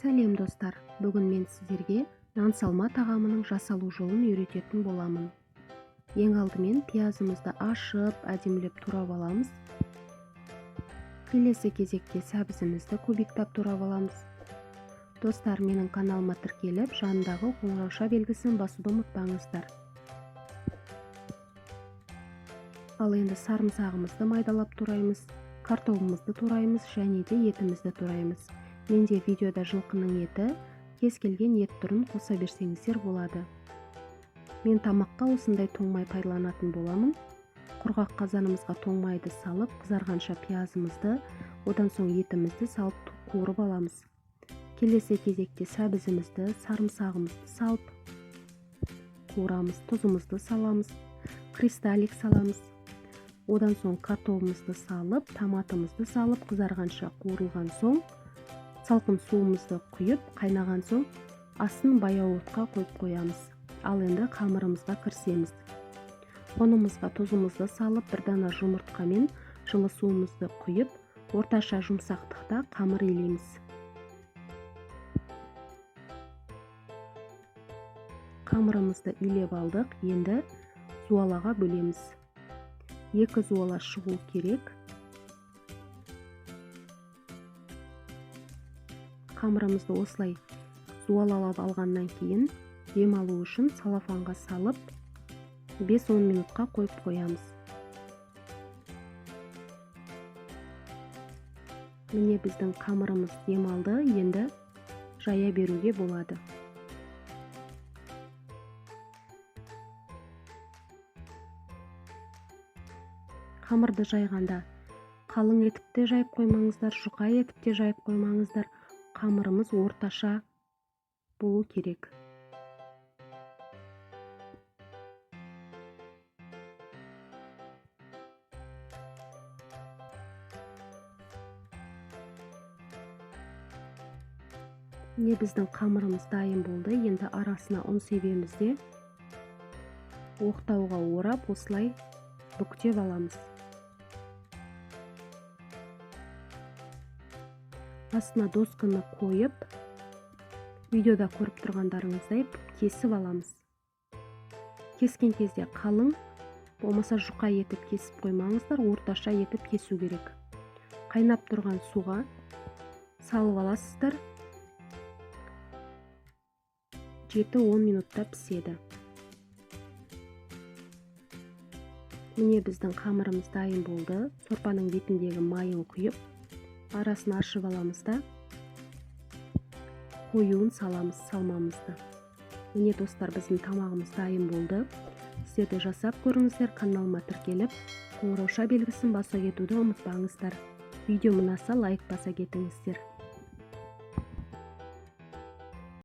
Сәлем достар, бүгін мен сіздерге нан салма тағамының жасалу жолын үйрететін боламын. Ең алдымен пиязымызды ашып, әдемілеп турап аламыз. Келесі кезекте сәбізімізді кубиктап турап аламыз. Достар, менің каналыма тіркеліп, жанындағы қоңырауша белгісін басуды ұмытпаңыздар. Ал енді сарымсағымызды майдалап тураймыз, картопымызды тураймыз және де етімізді тураймыз. Менде видеода жылқының еті, кез келген ет түрін қоса берсеңіздер болады. Мен тамаққа осындай тоңмай пайдаланатын боламын. Құрғақ қазанымызға тоңмайды салып, қызарғанша пиязымызды, одан соң етімізді салып қуырып аламыз. Келесі кезекте сәбізімізді, сарымсағымызды салып қуырамыз, тұзымызды саламыз, кристаллик саламыз. Одан соң картопымызды салып, томатымызды салып, қызарғанша қуырылған соң, салқын суымызды құйып, қайнаған соң астын баяу отқа қойып қоямыз. Ал енді қамырымызға кірісеміз. Ұнымызға тұзымызды салып, бір дана жұмыртқамен жылы суымызды құйып, орташа жұмсақтықта қамыр илейміз. Қамырымызды илеп алдық, енді зуалаға бөлеміз. 2 зуала шығу керек. Қамырымызды осылай зуалалап алғаннан кейін демалу үшін салафанға салып 5-10 минутқа қойып қоямыз. Міне біздің қамырымыз демалды, енді жая беруге болады. Қамырды жайғанда қалың етіп те жайып қоймаңыздар, жұқа етіп те жайып қоймаңыздар. Қамырымыз орташа болу керек. Міне біздің қамырымыз дайын болды. Енді арасына ұн себеміз де оқтауға орап, осылай бүктеп аламыз. Астына досканы қойып, видеода көріп тұрғандарыңыздай кесіп аламыз. Кескен кезде қалың, болмаса жұқа етіп кесіп қоймаңыздар, орташа етіп кесу керек. Қайнап тұрған суға салып аласыздар. 7-10 минутта піседі. Міне біздің қамырымыз дайын болды. Сорпаның бетіндегі майын құйып, арасын ашып аламыз да қоюын саламыз, салмамызды. Міне достар, біздің тамағымыз дайын болды. Сіздер де жасап көріңіздер, каналыма тіркеліп, қоңырауша белгісін баса кетуді ұмытпаңыздар. Видео ұнаса лайк баса кетіңіздер.